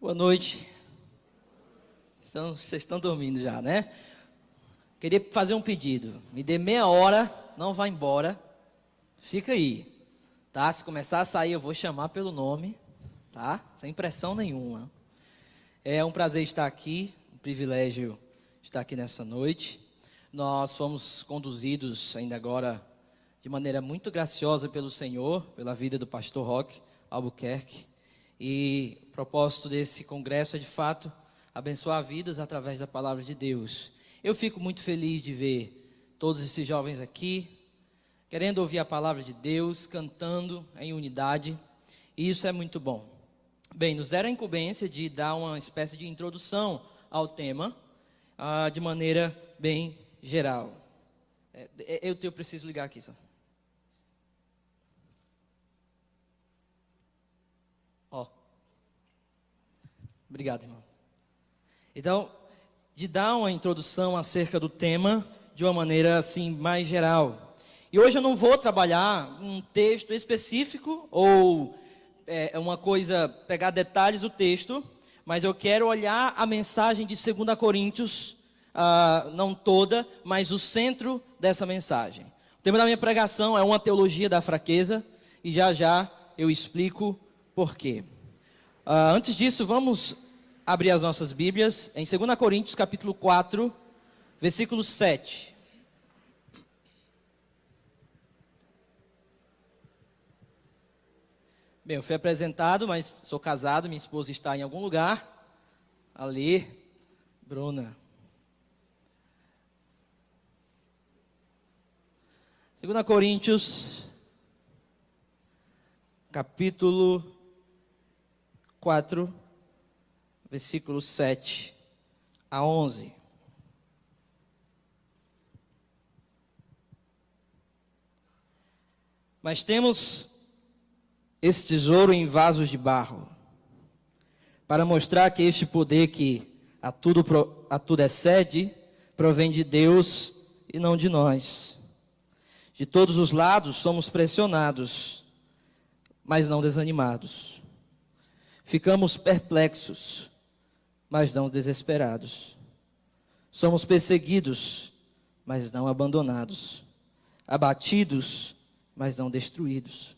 Boa noite. Vocês estão dormindo já, né? Queria fazer um pedido. Me dê meia hora, não vá embora. Fica aí, tá? Se começar a sair, eu vou chamar pelo nome, tá? Sem pressão nenhuma. É um prazer estar aqui, um privilégio estar aqui nessa noite. Nós fomos conduzidos ainda agora de maneira muito graciosa pelo Senhor, pela vida do pastor Roque Albuquerque. E o propósito desse congresso é, de fato, abençoar vidas através da palavra de Deus. Eu fico muito feliz de ver todos esses jovens aqui, querendo ouvir a palavra de Deus, cantando em unidade, e isso é muito bom. Bem, nos deram a incumbência de dar uma espécie de introdução ao tema, de maneira bem geral. Eu preciso ligar aqui só. Obrigado, irmão. Então, de dar uma introdução acerca do tema de uma maneira assim mais geral. E hoje eu não vou trabalhar um texto específico ou uma coisa, pegar detalhes do texto, mas eu quero olhar a mensagem de 2 Coríntios, não toda, mas o centro dessa mensagem. O tema da minha pregação é uma teologia da fraqueza e já eu explico por quê. Antes disso, vamos abrir as nossas Bíblias em 2 Coríntios capítulo 4, versículo 7. Bem, eu fui apresentado, mas sou casado, minha esposa está em algum lugar. Ali, Bruna. 2 Coríntios, capítulo 4, versículos 7 a 11. Mas temos esse tesouro em vasos de barro, para mostrar que este poder que a tudo excede, provém de Deus e não de nós. De todos os lados somos pressionados, mas não desanimados. Ficamos perplexos, mas não desesperados. Somos perseguidos, mas não abandonados. Abatidos, mas não destruídos.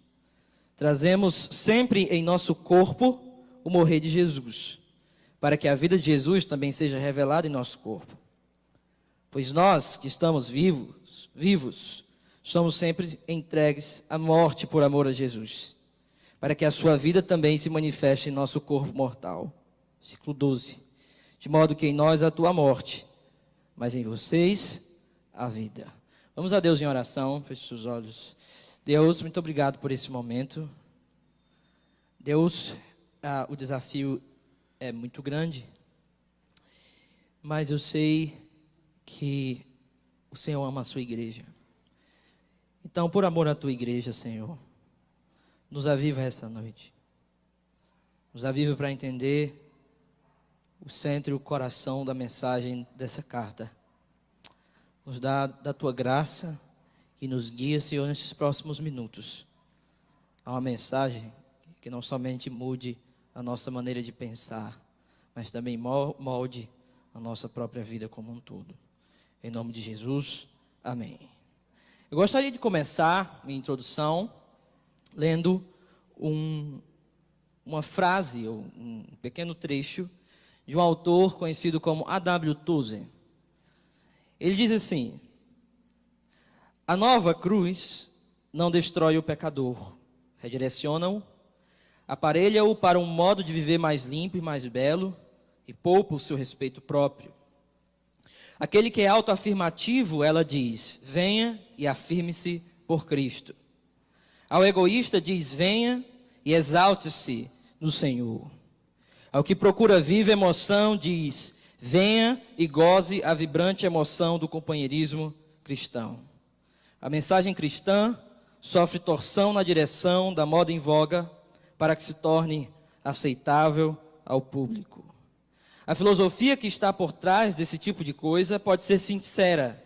Trazemos sempre em nosso corpo o morrer de Jesus, para que a vida de Jesus também seja revelada em nosso corpo. Pois nós que estamos vivos, somos sempre entregues à morte por amor a Jesus, para que a sua vida também se manifeste em nosso corpo mortal. Versículo 12. De modo que em nós atua a morte, mas em vocês a vida. Vamos a Deus em oração, feche seus olhos. Deus, muito obrigado por esse momento. Deus, o desafio é muito grande, mas eu sei que o Senhor ama a sua igreja. Então, por amor à tua igreja, Senhor, nos aviva essa noite. Nos aviva para entender o centro e o coração da mensagem dessa carta. Nos dá da tua graça e nos guia, Senhor, nesses próximos minutos. Há uma mensagem que não somente mude a nossa maneira de pensar, mas também molde a nossa própria vida como um todo. Em nome de Jesus, amém. Eu gostaria de começar minha introdução lendo uma frase, ou um pequeno trecho, de um autor conhecido como A.W. Tozer. Ele diz assim: a nova cruz não destrói o pecador, redireciona-o, aparelha-o para um modo de viver mais limpo e mais belo, e poupa o seu respeito próprio. Aquele que é autoafirmativo, ela diz: venha e afirme-se por Cristo. Ao egoísta diz: venha e exalte-se no Senhor. Ao que procura viva emoção diz: venha e goze a vibrante emoção do companheirismo cristão. A mensagem cristã sofre torção na direção da moda em voga para que se torne aceitável ao público. A filosofia que está por trás desse tipo de coisa pode ser sincera,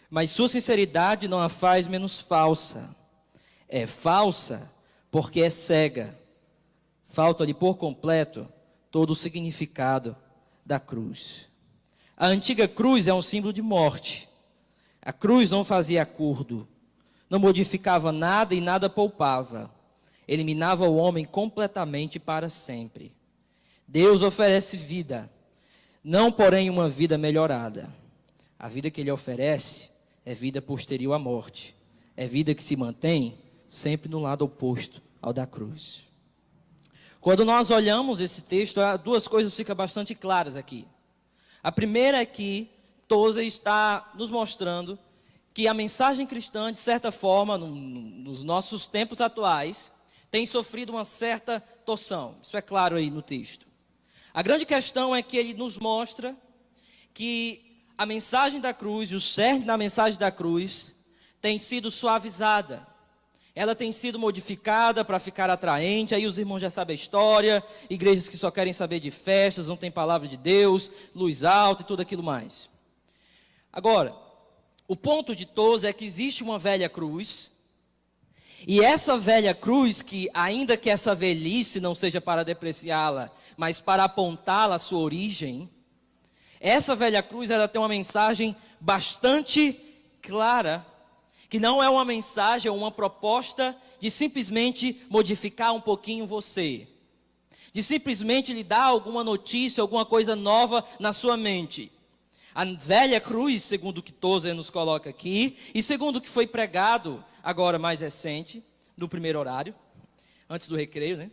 mas sua sinceridade não a faz menos falsa. É falsa porque é cega. Falta-lhe por completo todo o significado da cruz. A antiga cruz é um símbolo de morte. A cruz não fazia acordo, não modificava nada e nada poupava. Eliminava o homem completamente para sempre. Deus oferece vida, não porém uma vida melhorada. A vida que Ele oferece é vida posterior à morte. É vida que se mantém sempre no lado oposto ao da cruz. Quando nós olhamos esse texto, duas coisas ficam bastante claras aqui. A primeira é que Tozer está nos mostrando que a mensagem cristã, de certa forma, nos nossos tempos atuais, tem sofrido uma certa torção. Isso é claro aí no texto. A grande questão é que ele nos mostra que a mensagem da cruz, e o cerne da mensagem da cruz, tem sido suavizada. Ela tem sido modificada para ficar atraente. Aí os irmãos já sabem a história. Igrejas que só querem saber de festas, não tem palavra de Deus, luz alta e tudo aquilo mais. Agora, o ponto de Tozer é que existe uma velha cruz. E essa velha cruz, que ainda que essa velhice não seja para depreciá-la, mas para apontá-la à sua origem, essa velha cruz ela tem uma mensagem bastante clara, que não é uma mensagem ou uma proposta de simplesmente modificar um pouquinho você, de simplesmente lhe dar alguma notícia, alguma coisa nova na sua mente. A velha cruz, segundo o que Tozer nos coloca aqui, e segundo o que foi pregado agora mais recente, no primeiro horário, antes do recreio, né?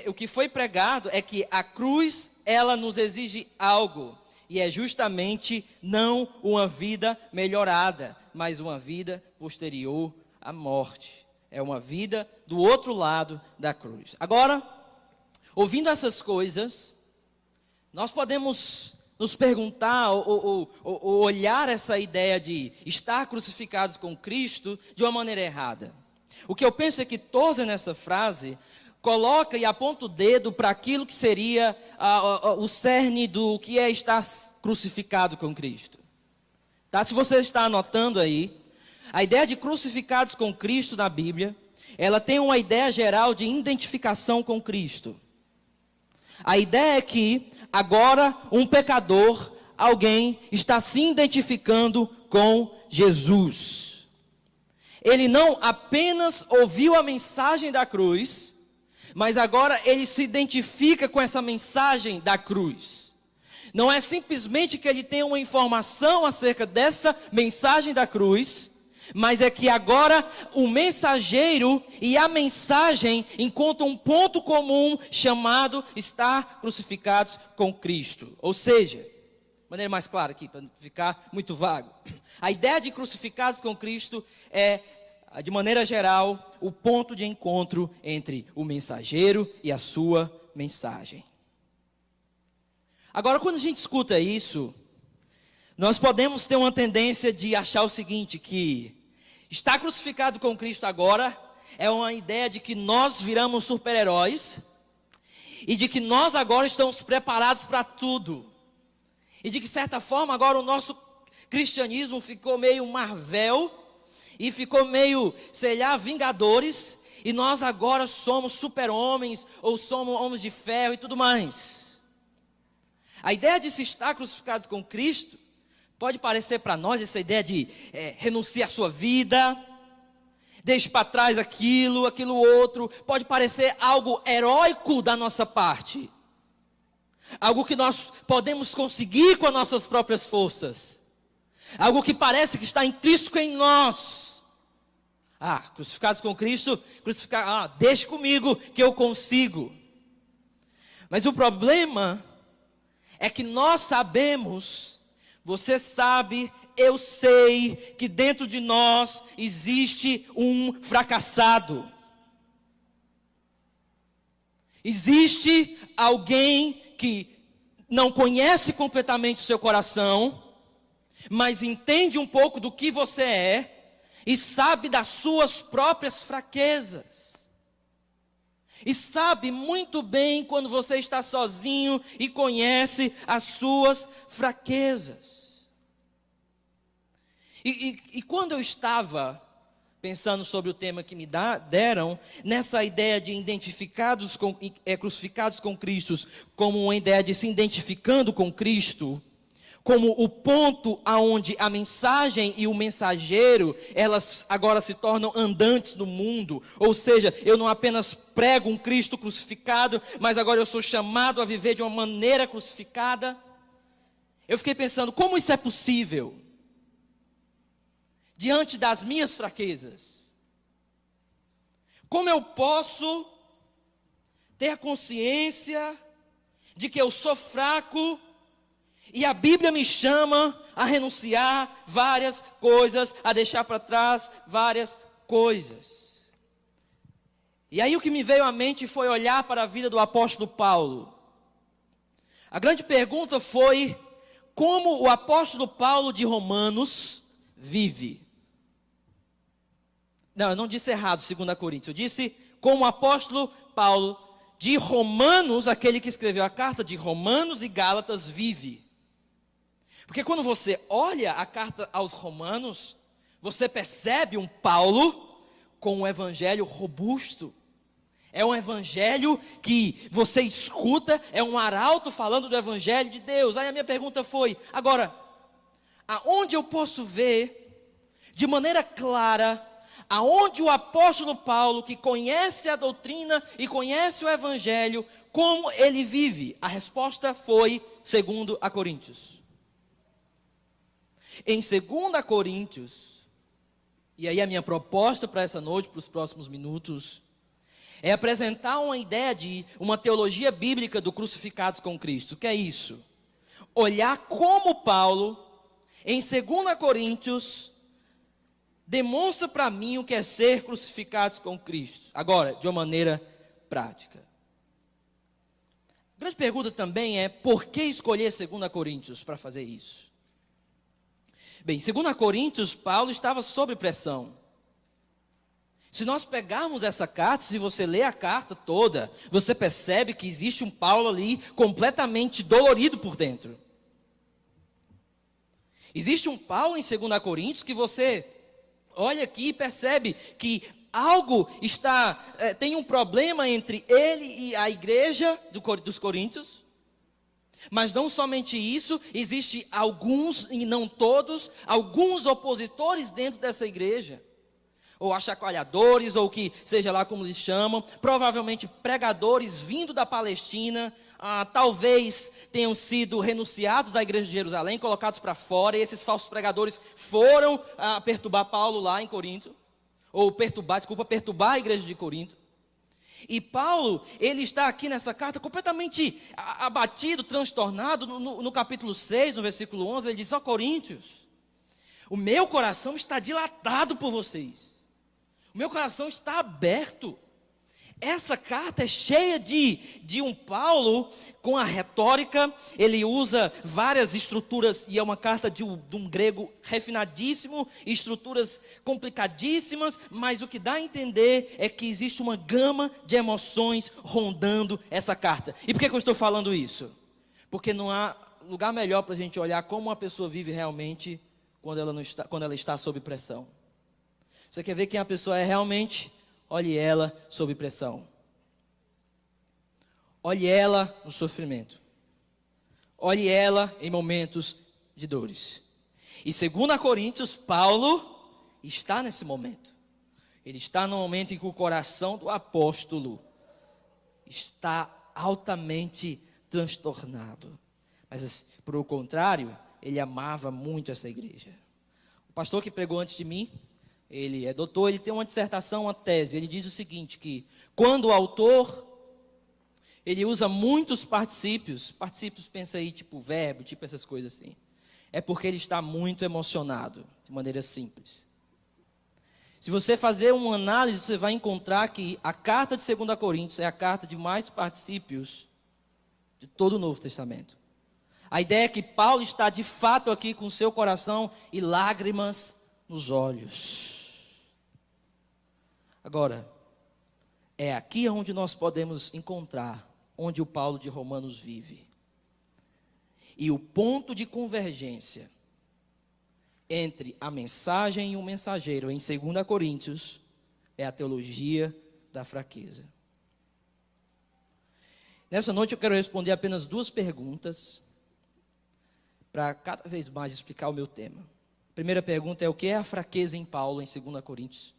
O que foi pregado é que a cruz, ela nos exige algo, e é justamente não uma vida melhorada, mas uma vida posterior à morte. É uma vida do outro lado da cruz. Agora, ouvindo essas coisas, nós podemos nos perguntar ou olhar essa ideia de estar crucificados com Cristo de uma maneira errada. O que eu penso é que Tozer, nessa frase, coloca e aponta o dedo para aquilo que seria o cerne do que é estar crucificado com Cristo. Tá? Se você está anotando aí, a ideia de crucificados com Cristo na Bíblia, ela tem uma ideia geral de identificação com Cristo. A ideia é que agora um pecador, alguém, está se identificando com Jesus. Ele não apenas ouviu a mensagem da cruz, mas agora ele se identifica com essa mensagem da cruz. Não é simplesmente que ele tem uma informação acerca dessa mensagem da cruz, mas é que agora o mensageiro e a mensagem encontram um ponto comum chamado estar crucificados com Cristo. Ou seja, de maneira mais clara aqui, para não ficar muito vago, a ideia de crucificados com Cristo é, de maneira geral, o ponto de encontro entre o mensageiro e a sua mensagem. Agora, quando a gente escuta isso, nós podemos ter uma tendência de achar o seguinte, que estar crucificado com Cristo agora é uma ideia de que nós viramos super-heróis e de que nós agora estamos preparados para tudo. E de que, de certa forma, agora o nosso cristianismo ficou meio Marvel e ficou meio, sei lá, Vingadores, e nós agora somos super-homens ou somos homens de ferro e tudo mais. A ideia de se estar crucificado com Cristo pode parecer para nós essa ideia de renunciar à sua vida, deixe para trás aquilo outro, pode parecer algo heróico da nossa parte. Algo que nós podemos conseguir com as nossas próprias forças. Algo que parece que está intrínseco em nós. Crucificados com Cristo, deixe comigo que eu consigo. Mas o problema é que nós sabemos, você sabe, eu sei que dentro de nós existe um fracassado. Existe alguém que não conhece completamente o seu coração, mas entende um pouco do que você é e sabe das suas próprias fraquezas. E sabe muito bem quando você está sozinho e conhece as suas fraquezas. E quando eu estava pensando sobre o tema que me deram, nessa ideia de crucificados com Cristo, como uma ideia de se identificando com Cristo, como o ponto aonde a mensagem e o mensageiro, elas agora se tornam andantes no mundo. Ou seja, eu não apenas prego um Cristo crucificado, mas agora eu sou chamado a viver de uma maneira crucificada. Eu fiquei pensando, como isso é possível? Diante das minhas fraquezas. Como eu posso ter a consciência de que eu sou fraco e a Bíblia me chama a renunciar várias coisas, a deixar para trás várias coisas. E aí o que me veio à mente foi olhar para a vida do apóstolo Paulo. A grande pergunta foi, como o apóstolo Paulo de Romanos vive? Não, eu não disse errado, 2 Coríntios. Eu disse como o apóstolo Paulo de Romanos, aquele que escreveu a carta de Romanos e Gálatas, vive. Porque quando você olha a carta aos Romanos, você percebe um Paulo com um evangelho robusto. É um evangelho que você escuta, é um arauto falando do evangelho de Deus. Aí a minha pergunta foi, agora, aonde eu posso ver, de maneira clara, aonde o apóstolo Paulo, que conhece a doutrina e conhece o evangelho, como ele vive? A resposta foi 2 Coríntios. Em 2 Coríntios, e aí a minha proposta para essa noite, para os próximos minutos, é apresentar uma ideia de uma teologia bíblica do crucificados com Cristo. O que é isso? Olhar como Paulo, em 2 Coríntios, demonstra para mim o que é ser crucificados com Cristo. Agora, de uma maneira prática. A grande pergunta também é, por que escolher 2 Coríntios para fazer isso? Bem, 2 Coríntios, Paulo estava sob pressão. Se nós pegarmos essa carta, se você ler a carta toda, você percebe que existe um Paulo ali completamente dolorido por dentro. Existe um Paulo em 2 Coríntios que você olha aqui e percebe que algo tem um problema entre ele e a igreja dos Coríntios. Mas não somente isso, existe alguns, e não todos, alguns opositores dentro dessa igreja. Ou achacoalhadores, ou que seja lá como eles chamam, provavelmente pregadores vindo da Palestina, talvez tenham sido renunciados da igreja de Jerusalém, colocados para fora, e esses falsos pregadores foram perturbar Paulo lá em Corinto, ou perturbar a igreja de Corinto. E Paulo, ele está aqui nessa carta completamente abatido, transtornado. No capítulo 6, no versículo 11, ele diz, ó Coríntios, o meu coração está dilatado por vocês. O meu coração está aberto. Essa carta é cheia de um Paulo com a retórica. Ele usa várias estruturas, e é uma carta de um grego refinadíssimo, estruturas complicadíssimas, mas o que dá a entender é que existe uma gama de emoções rondando essa carta. E por que eu estou falando isso? Porque não há lugar melhor para a gente olhar como uma pessoa vive realmente quando ela está sob pressão. Você quer ver quem a pessoa é realmente? Olhe ela sob pressão. Olhe ela no sofrimento. Olhe ela em momentos de dores. E 2 Coríntios, Paulo está nesse momento. Ele está no momento em que o coração do apóstolo está altamente transtornado. Mas, por o contrário, ele amava muito essa igreja. O pastor que pregou antes de mim, ele é doutor, ele tem uma dissertação, uma tese. Ele diz o seguinte, que quando o autor, ele usa muitos particípios, pensa aí, tipo verbo, tipo essas coisas assim, é porque ele está muito emocionado, de maneira simples. Se você fazer uma análise, você vai encontrar que a carta de 2 Coríntios é a carta de mais particípios de todo o Novo Testamento. A ideia é que Paulo está de fato aqui com seu coração e lágrimas nos olhos. Agora, é aqui onde nós podemos encontrar onde o Paulo de Romanos vive. E o ponto de convergência entre a mensagem e o mensageiro, em 2 Coríntios, é a teologia da fraqueza. Nessa noite eu quero responder apenas 2 perguntas, para cada vez mais explicar o meu tema. A primeira pergunta é: o que é a fraqueza em Paulo, em 2 Coríntios?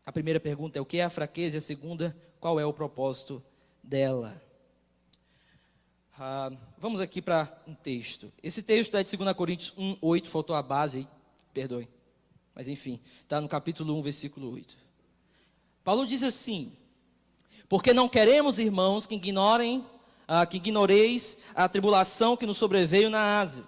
A primeira pergunta é: o que é a fraqueza? E a segunda, qual é o propósito dela? Vamos aqui para um texto. Esse texto é de 2 Coríntios 1:8, faltou a base aí, perdoe. Mas enfim, está no capítulo 1, versículo 8. Paulo diz assim: porque não queremos, irmãos, que ignoreis a tribulação que nos sobreveio na Ásia,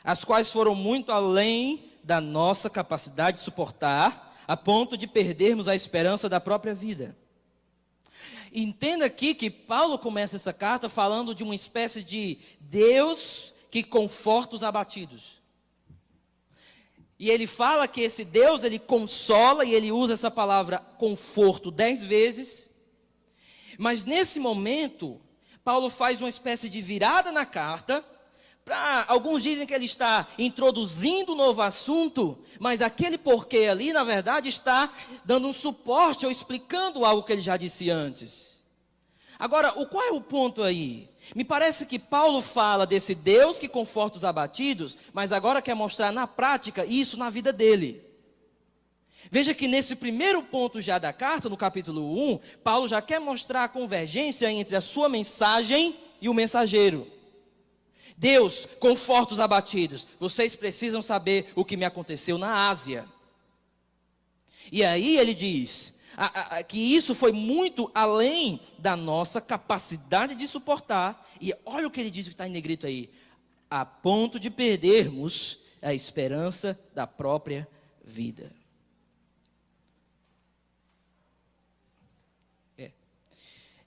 as quais foram muito além da nossa capacidade de suportar, a ponto de perdermos a esperança da própria vida. Entenda aqui que Paulo começa essa carta falando de uma espécie de Deus que conforta os abatidos. E ele fala que esse Deus, ele consola, e ele usa essa palavra conforto 10 vezes. Mas nesse momento, Paulo faz uma espécie de virada na carta. Alguns dizem que ele está introduzindo um novo assunto, mas aquele porquê ali, na verdade, está dando um suporte ou explicando algo que ele já disse antes. Agora, qual é o ponto aí? Me parece que Paulo fala desse Deus que conforta os abatidos, mas agora quer mostrar na prática isso na vida dele. Veja que nesse primeiro ponto já da carta, no capítulo 1, Paulo já quer mostrar a convergência entre a sua mensagem e o mensageiro. Deus conforta os abatidos. Vocês precisam saber o que me aconteceu na Ásia. E aí ele diz que isso foi muito além da nossa capacidade de suportar. E olha o que ele diz que está em negrito aí: a ponto de perdermos a esperança da própria vida.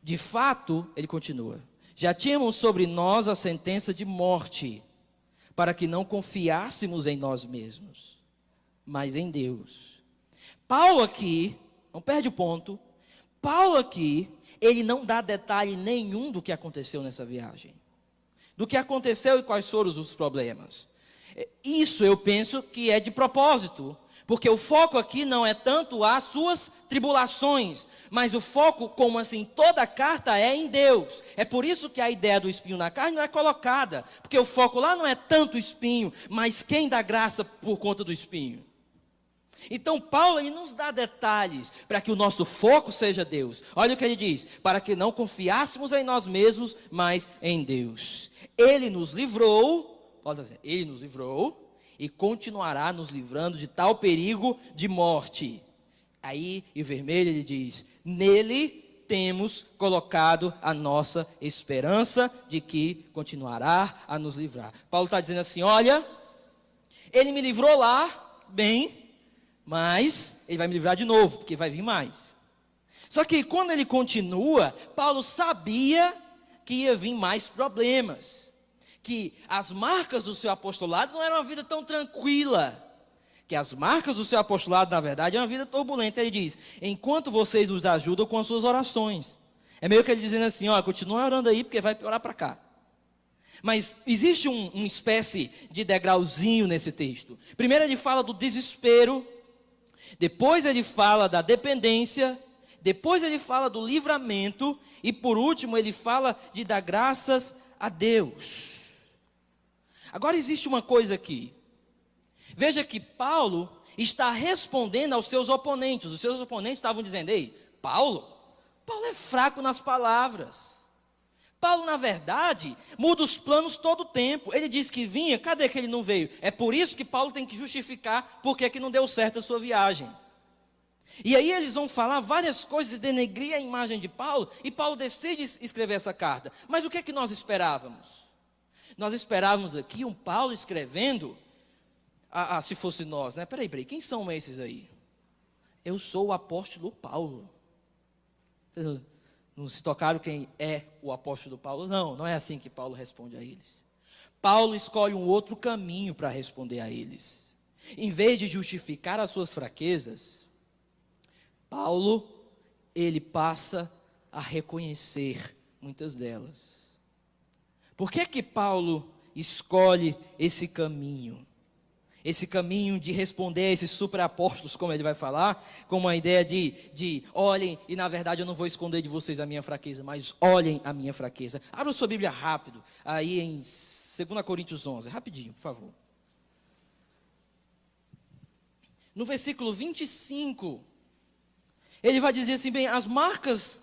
De fato, ele continua, já tínhamos sobre nós a sentença de morte, para que não confiássemos em nós mesmos, mas em Deus. Paulo aqui, não perde o ponto, Paulo aqui, ele não dá detalhe nenhum do que aconteceu nessa viagem. Do que aconteceu e quais foram os problemas. Isso eu penso que é de propósito, porque o foco aqui não é tanto as suas tribulações, mas o foco, como assim, toda a carta é em Deus. É por isso que a ideia do espinho na carne não é colocada, porque o foco lá não é tanto o espinho, mas quem dá graça por conta do espinho. Então Paulo ele nos dá detalhes para que o nosso foco seja Deus. Olha o que ele diz: para que não confiássemos em nós mesmos, mas em Deus. Ele nos livrou, pode dizer, ele nos livrou e continuará nos livrando de tal perigo de morte. Aí, em vermelho, ele diz: nele temos colocado a nossa esperança de que continuará a nos livrar. Paulo está dizendo assim: olha, ele me livrou lá, bem, mas ele vai me livrar de novo, porque vai vir mais. Só que quando ele continua, Paulo sabia que ia vir mais problemas. Que as marcas do seu apostolado não eram uma vida tão tranquila. Que as marcas do seu apostolado, na verdade, é uma vida turbulenta. Ele diz: enquanto vocês nos ajudam com as suas orações. É meio que ele dizendo assim: ó, continua orando aí, porque vai piorar para cá. Mas existe uma espécie de degrauzinho nesse texto. Primeiro ele fala do desespero, depois ele fala da dependência, depois ele fala do livramento, e por último ele fala de dar graças a Deus. Agora existe uma coisa aqui. Veja que Paulo está respondendo aos seus oponentes. Os seus oponentes estavam dizendo: ei, Paulo é fraco nas palavras. Paulo, na verdade, muda os planos todo o tempo. Ele disse que vinha, cadê que ele não veio? É por isso que Paulo tem que justificar porque que não deu certo a sua viagem. E aí eles vão falar várias coisas e denegrir a imagem de Paulo, e Paulo decide escrever essa carta. Mas o que é que nós esperávamos? Nós esperávamos aqui um Paulo escrevendo, se fosse nós, né? Peraí, quem são esses aí? Eu sou o apóstolo Paulo. Vocês não se tocaram quem é o apóstolo Paulo? Não é assim que Paulo responde a eles. Paulo escolhe um outro caminho para responder a eles. Em vez de justificar as suas fraquezas, Paulo, ele passa a reconhecer muitas delas. Por que que Paulo escolhe esse caminho? esse caminho de responder a esses superapóstolos, como ele vai falar, com uma ideia de olhem, e na verdade eu não vou esconder de vocês a minha fraqueza, mas olhem a minha fraqueza. Abra sua Bíblia rápido, aí em 2 Coríntios 11, rapidinho, por favor. No versículo 25, ele vai dizer assim, bem, as marcas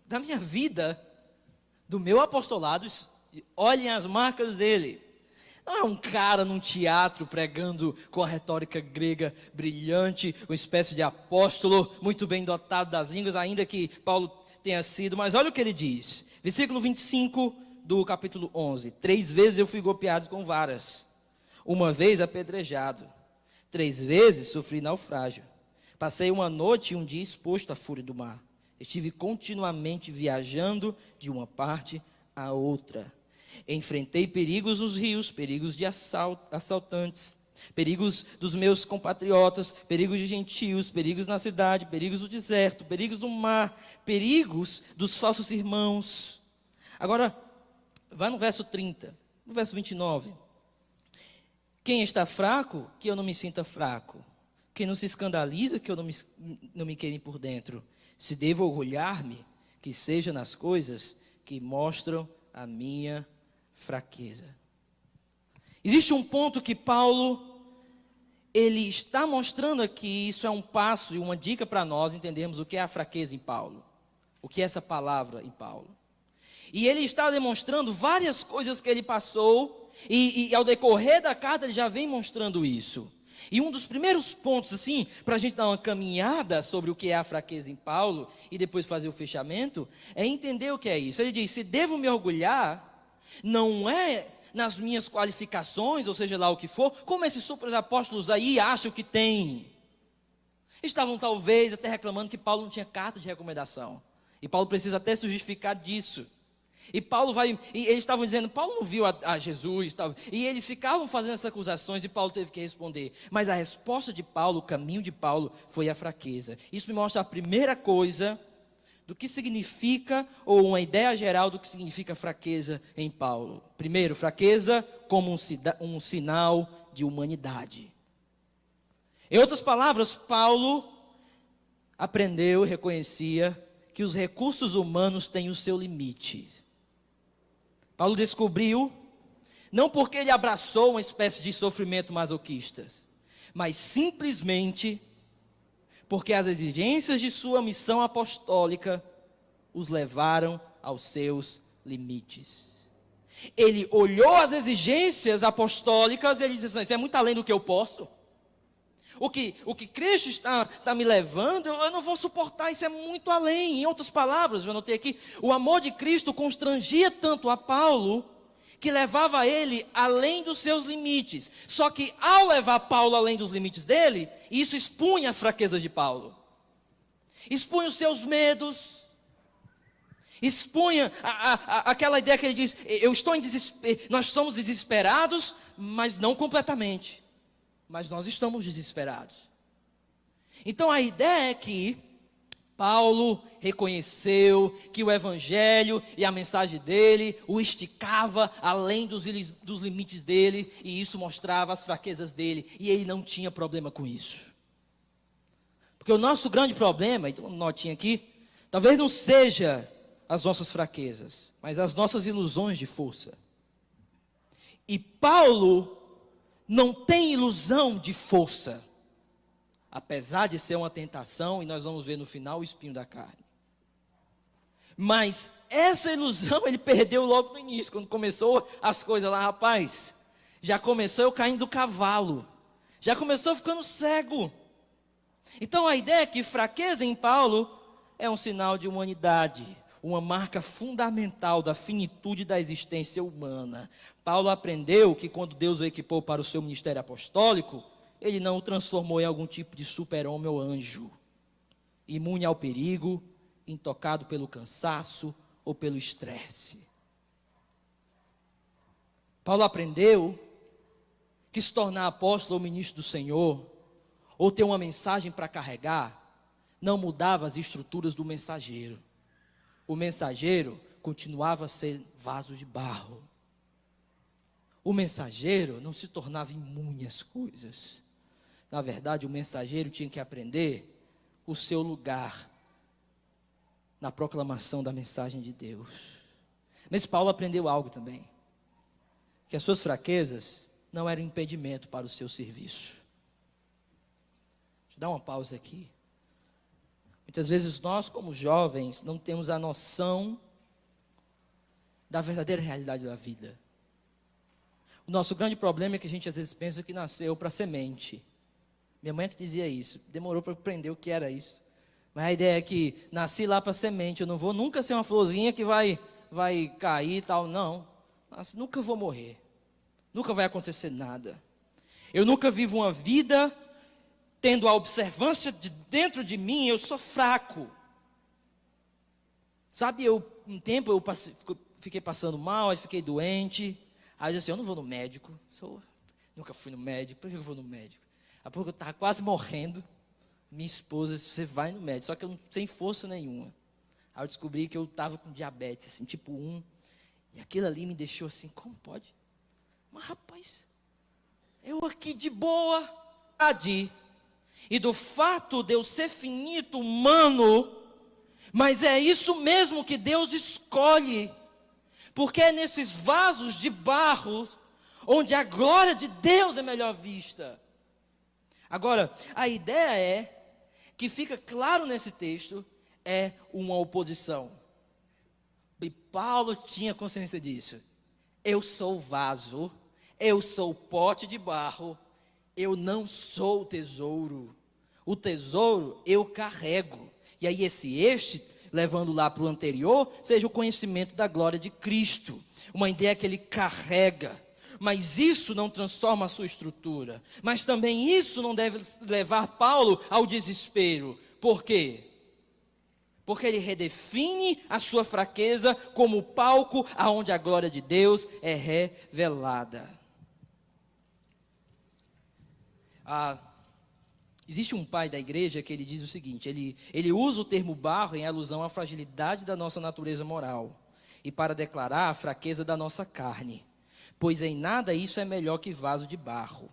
da minha vida, do meu apostolado, olhem as marcas dele. Não é um cara num teatro pregando com a retórica grega brilhante, uma espécie de apóstolo, muito bem dotado das línguas, ainda que Paulo tenha sido. Mas olha o que ele diz, versículo 25 do capítulo 11. 3 vezes eu fui golpeado com varas, uma vez apedrejado, 3 vezes sofri naufrágio. Passei uma noite e um dia exposto à fúria do mar. Estive continuamente viajando de uma parte a outra. Enfrentei perigos nos rios, perigos de assaltantes, perigos dos meus compatriotas, perigos de gentios, perigos na cidade, perigos do deserto, perigos do mar, perigos dos falsos irmãos. Agora, vai no verso 30, no verso 29. Quem está fraco, que eu não me sinta fraco. Quem não se escandaliza, que eu não me queime por dentro. Se devo orgulhar-me, que seja nas coisas que mostram a minha fraqueza. Existe um ponto que Paulo, ele está mostrando aqui, isso é um passo e uma dica para nós entendermos o que é a fraqueza em Paulo. O que é essa palavra em Paulo. E ele está demonstrando várias coisas que ele passou, e ao decorrer da carta ele já vem mostrando isso. E um dos primeiros pontos, assim, para a gente dar uma caminhada sobre o que é a fraqueza em Paulo, e depois fazer o fechamento, é entender o que é isso. Ele diz, se devo me orgulhar, não é nas minhas qualificações, ou seja lá o que for, como esses super apóstolos aí acham que tem. Estavam talvez até reclamando que Paulo não tinha carta de recomendação. E Paulo precisa até se justificar disso. E eles estavam dizendo, Paulo não viu a Jesus, e eles ficavam fazendo essas acusações, e Paulo teve que responder. Mas a resposta de Paulo, o caminho de Paulo, foi a fraqueza. Isso me mostra a primeira coisa do que significa, ou uma ideia geral do que significa fraqueza em Paulo. Primeiro, fraqueza como um sinal de humanidade. Em outras palavras, Paulo aprendeu, reconhecia que os recursos humanos têm o seu limite. Paulo descobriu, não porque ele abraçou uma espécie de sofrimento masoquista, mas simplesmente porque as exigências de sua missão apostólica os levaram aos seus limites. Ele olhou as exigências apostólicas e ele disse assim, isso é muito além do que eu posso. O que Cristo está me levando, eu não vou suportar, isso é muito além. Em outras palavras, eu anotei aqui, o amor de Cristo constrangia tanto a Paulo, que levava ele além dos seus limites. Só que ao levar Paulo além dos limites dele, isso expunha as fraquezas de Paulo. Expunha os seus medos. Expunha aquela ideia que ele diz, eu estou em desespero, nós somos desesperados, mas não completamente. Mas nós estamos desesperados. Então a ideia é que Paulo reconheceu que o evangelho e a mensagem dele o esticava além dos limites dele, e isso mostrava as fraquezas dele, e ele não tinha problema com isso. Porque o nosso grande problema, então uma notinha aqui, talvez não seja as nossas fraquezas, mas as nossas ilusões de força. E Paulo não tem ilusão de força, apesar de ser uma tentação, e nós vamos ver no final o espinho da carne. Mas essa ilusão ele perdeu logo no início, quando começou as coisas lá, rapaz, já começou eu caindo do cavalo, já começou ficando cego. Então a ideia é que fraqueza em Paulo é um sinal de humanidade, uma marca fundamental da finitude da existência humana. Paulo aprendeu que quando Deus o equipou para o seu ministério apostólico, ele não o transformou em algum tipo de super-homem ou anjo, imune ao perigo, intocado pelo cansaço ou pelo estresse. Paulo aprendeu que se tornar apóstolo ou ministro do Senhor, ou ter uma mensagem para carregar, não mudava as estruturas do mensageiro. O mensageiro continuava a ser vaso de barro. o mensageiro não se tornava imune às coisas. Na verdade, o mensageiro tinha que aprender o seu lugar na proclamação da mensagem de Deus. Mas Paulo aprendeu algo também, que as suas fraquezas não eram impedimento para o seu serviço. Deixa eu dar uma pausa aqui. Muitas vezes nós, como jovens, não temos a noção da verdadeira realidade da vida. O nosso grande problema é que a gente às vezes pensa que nasceu para semente. Minha mãe é que dizia isso, demorou para aprender o que era isso. Mas a ideia é que nasci lá para semente, eu não vou nunca ser uma florzinha que vai cair e tal, não. Mas nunca vou morrer, nunca vai acontecer nada. Eu nunca vivo uma vida tendo a observância de dentro de mim, eu sou fraco. Sabe, um tempo eu fiquei passando mal, aí fiquei doente. Aí eu disse assim, eu não vou no médico. Nunca fui no médico, por que eu vou no médico? Há pouco eu estava quase morrendo. Minha esposa disse, você vai no médico. Só que eu não sem força nenhuma. Aí eu descobri que eu estava com diabetes, assim, tipo 1. E aquilo ali me deixou assim, como pode? Mas rapaz, eu aqui de boa. E do fato de eu ser finito, humano, mas é isso mesmo que Deus escolhe, porque é nesses vasos de barro, onde a glória de Deus é melhor vista. Agora, a ideia é, que fica claro nesse texto, é uma oposição. E Paulo tinha consciência disso. Eu sou vaso, eu sou pote de barro, eu não sou o tesouro. O tesouro eu carrego. E aí este, levando lá para o anterior, seja o conhecimento da glória de Cristo. Uma ideia que ele carrega. Mas isso não transforma a sua estrutura. Mas também isso não deve levar Paulo ao desespero. Por quê? Porque ele redefine a sua fraqueza como o palco aonde a glória de Deus é revelada. Existe um pai da igreja que ele diz o seguinte, ele usa o termo barro em alusão à fragilidade da nossa natureza moral e para declarar a fraqueza da nossa carne, pois em nada isso é melhor que vaso de barro.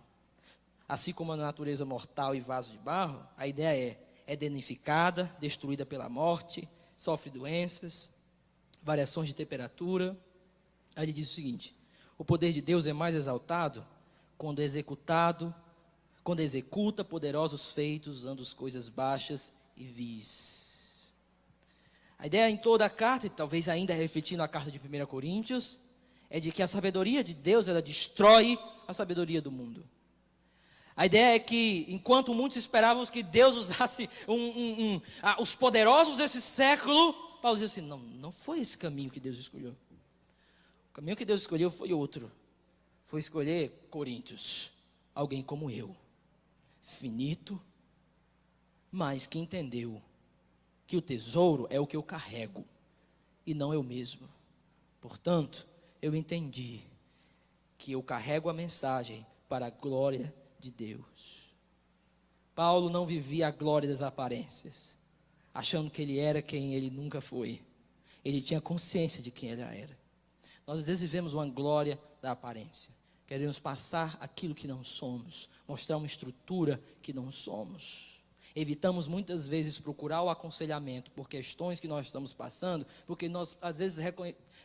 Assim como a natureza mortal e vaso de barro, a ideia é danificada, destruída pela morte, sofre doenças, variações de temperatura. Aí ele diz o seguinte, o poder de Deus é mais exaltado quando executa poderosos feitos, usando as coisas baixas e vis. A ideia em toda a carta, e talvez ainda refletindo a carta de 1 Coríntios, é de que a sabedoria de Deus, ela destrói a sabedoria do mundo. A ideia é que, enquanto muitos esperavam que Deus usasse os poderosos desse século, Paulo diz assim, não foi esse caminho que Deus escolheu. O caminho que Deus escolheu foi outro. Foi escolher Coríntios, alguém como eu. Finito, mas que entendeu que o tesouro é o que eu carrego e não eu mesmo. Portanto, eu entendi que eu carrego a mensagem para a glória de Deus. Paulo não vivia a glória das aparências, achando que ele era quem ele nunca foi. Ele tinha consciência de quem ele era. Nós às vezes vivemos uma glória da aparência. Queremos passar aquilo que não somos, mostrar uma estrutura que não somos. Evitamos muitas vezes procurar o aconselhamento por questões que nós estamos passando, porque nós às vezes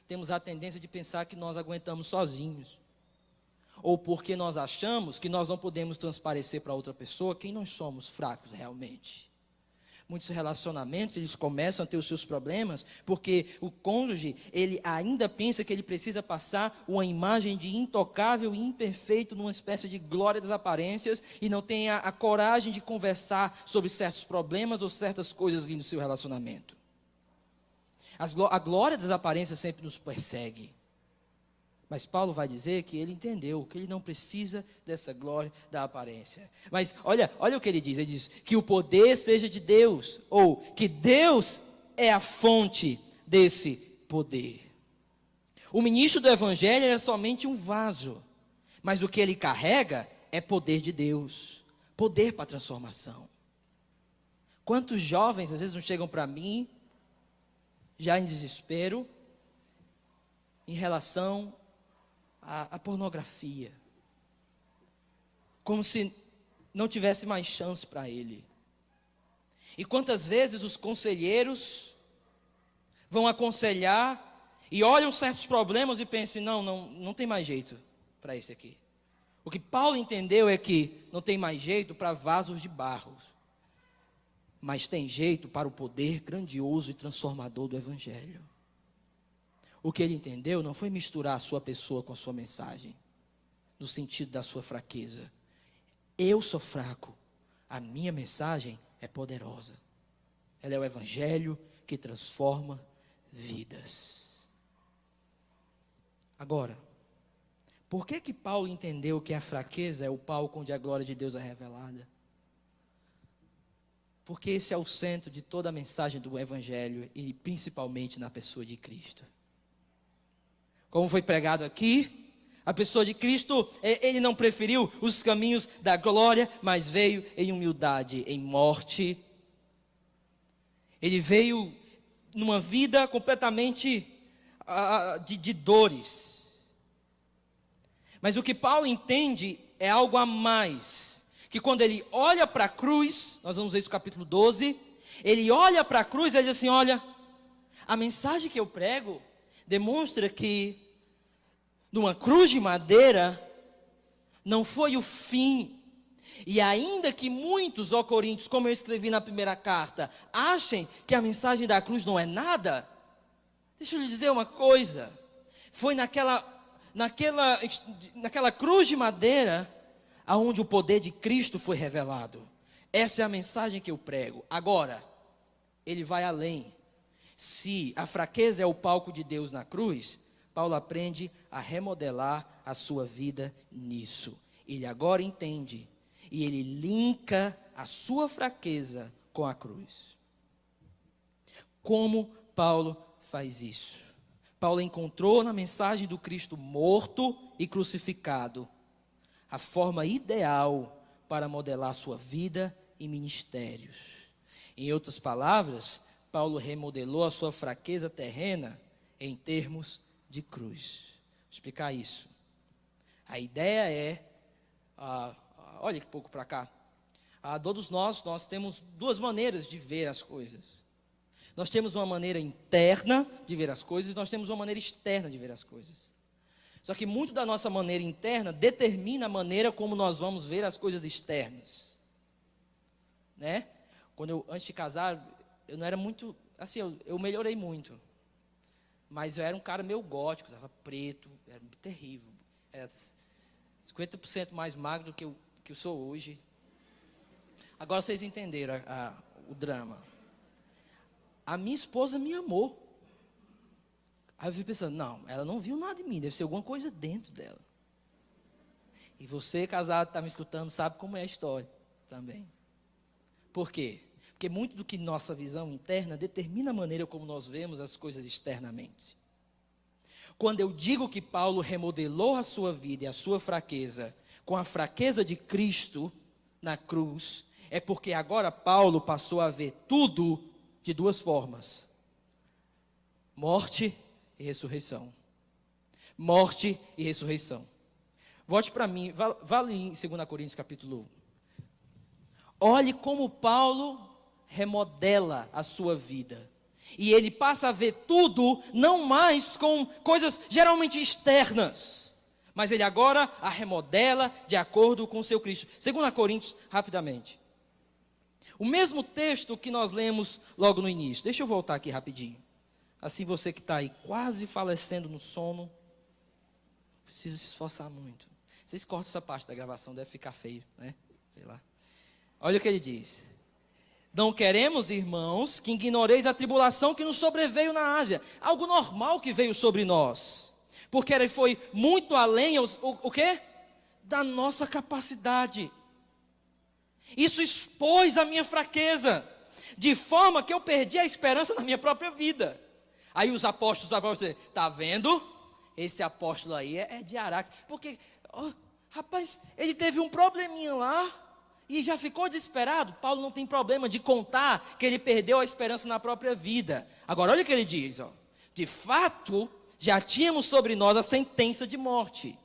temos a tendência de pensar que nós aguentamos sozinhos. Ou porque nós achamos que nós não podemos transparecer para outra pessoa quem nós somos fracos realmente. Muitos relacionamentos, eles começam a ter os seus problemas, porque o cônjuge, ele ainda pensa que ele precisa passar uma imagem de intocável e imperfeito, numa espécie de glória das aparências, e não tem a coragem de conversar sobre certos problemas ou certas coisas ali no seu relacionamento. A glória das aparências sempre nos persegue. Mas Paulo vai dizer que ele entendeu que ele não precisa dessa glória da aparência. Mas olha o que ele diz que o poder seja de Deus, ou que Deus é a fonte desse poder. O ministro do evangelho é somente um vaso, mas o que ele carrega é poder de Deus, poder para a transformação. Quantos jovens às vezes não chegam para mim, já em desespero, em relação a pornografia. Como se não tivesse mais chance para ele. E quantas vezes os conselheiros vão aconselhar e olham certos problemas e pensam, não tem mais jeito para esse aqui. O que Paulo entendeu é que não tem mais jeito para vasos de barro, mas tem jeito para o poder grandioso e transformador do Evangelho. O que ele entendeu não foi misturar a sua pessoa com a sua mensagem, no sentido da sua fraqueza. Eu sou fraco, a minha mensagem é poderosa. Ela é o Evangelho que transforma vidas. Agora, por que Paulo entendeu que a fraqueza é o palco onde a glória de Deus é revelada? Porque esse é o centro de toda a mensagem do Evangelho e principalmente na pessoa de Cristo. Como foi pregado aqui, a pessoa de Cristo, ele não preferiu os caminhos da glória, mas veio em humildade, em morte. Ele veio numa vida completamente de dores. Mas o que Paulo entende é algo a mais. Que quando ele olha para a cruz, nós vamos ver isso no capítulo 12, ele olha para a cruz e ele diz assim, olha, a mensagem que eu prego demonstra que numa cruz de madeira não foi o fim. E ainda que muitos, ó Coríntios, como eu escrevi na primeira carta, achem que a mensagem da cruz não é nada, deixa eu lhe dizer uma coisa, foi naquela cruz de madeira aonde o poder de Cristo foi revelado. Essa é a mensagem que eu prego. Agora, ele vai além. Se a fraqueza é o palco de Deus na cruz, Paulo aprende a remodelar a sua vida nisso. Ele agora entende e ele linka a sua fraqueza com a cruz. Como Paulo faz isso? Paulo encontrou na mensagem do Cristo morto e crucificado a forma ideal para modelar sua vida e ministérios. Em outras palavras, Paulo remodelou a sua fraqueza terrena em termos de cruz. Vou explicar isso. A ideia é, olha um pouco para cá. Todos nós temos duas maneiras de ver as coisas. Nós temos uma maneira interna de ver as coisas e nós temos uma maneira externa de ver as coisas. Só que muito da nossa maneira interna determina a maneira como nós vamos ver as coisas externas. Né? Antes de casar, eu não era muito, assim, eu melhorei muito. Mas eu era um cara meio gótico, estava preto, era terrível. Era 50% mais magro do que eu sou hoje. Agora vocês entenderam o drama. A minha esposa me amou. Aí eu fiquei pensando, não, ela não viu nada em mim, deve ser alguma coisa dentro dela. E você, casado, está me escutando, sabe como é a história também. Por quê? Porque muito do que nossa visão interna determina a maneira como nós vemos as coisas externamente. Quando eu digo que Paulo remodelou a sua vida e a sua fraqueza com a fraqueza de Cristo na cruz, é porque agora Paulo passou a ver tudo de duas formas: morte e ressurreição. Morte e ressurreição. Volte para mim, vá ali em 2 Coríntios capítulo 1. Olhe como Paulo remodela a sua vida. E ele passa a ver tudo, não mais com coisas geralmente externas, mas ele agora a remodela de acordo com o seu Cristo. 2 Coríntios, rapidamente. O mesmo texto que nós lemos logo no início. Deixa eu voltar aqui rapidinho. Assim você que está aí quase falecendo no sono, precisa se esforçar muito. Vocês cortam essa parte da gravação, deve ficar feio, né? Sei lá. Olha o que ele diz. Não queremos, irmãos, que ignoreis a tribulação que nos sobreveio na Ásia. Algo normal que veio sobre nós. Porque ele foi muito além, o quê? Da nossa capacidade. Isso expôs a minha fraqueza. De forma que eu perdi a esperança na minha própria vida. Aí os apóstolos, para você, está vendo? Esse apóstolo aí é de Araque. Porque, rapaz, ele teve um probleminha lá. E já ficou desesperado. Paulo não tem problema de contar que ele perdeu a esperança na própria vida. Agora olha o que ele diz, de fato, já tínhamos sobre nós a sentença de morte.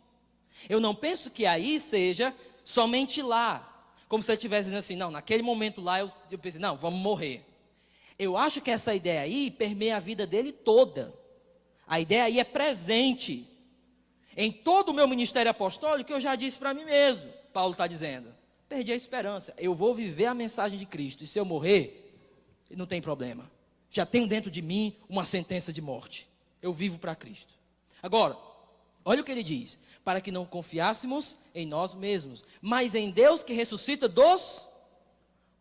Eu não penso que aí seja somente lá, como se ele estivesse dizendo assim, não, naquele momento lá eu pensei, não, vamos morrer. Eu acho que essa ideia aí permeia a vida dele toda. A ideia aí é presente. Em todo o meu ministério apostólico, eu já disse para mim mesmo, Paulo está dizendo, perdi a esperança, eu vou viver a mensagem de Cristo, e se eu morrer, não tem problema. Já tenho dentro de mim uma sentença de morte. Eu vivo para Cristo. Agora, olha o que ele diz, para que não confiássemos em nós mesmos, mas em Deus que ressuscita dos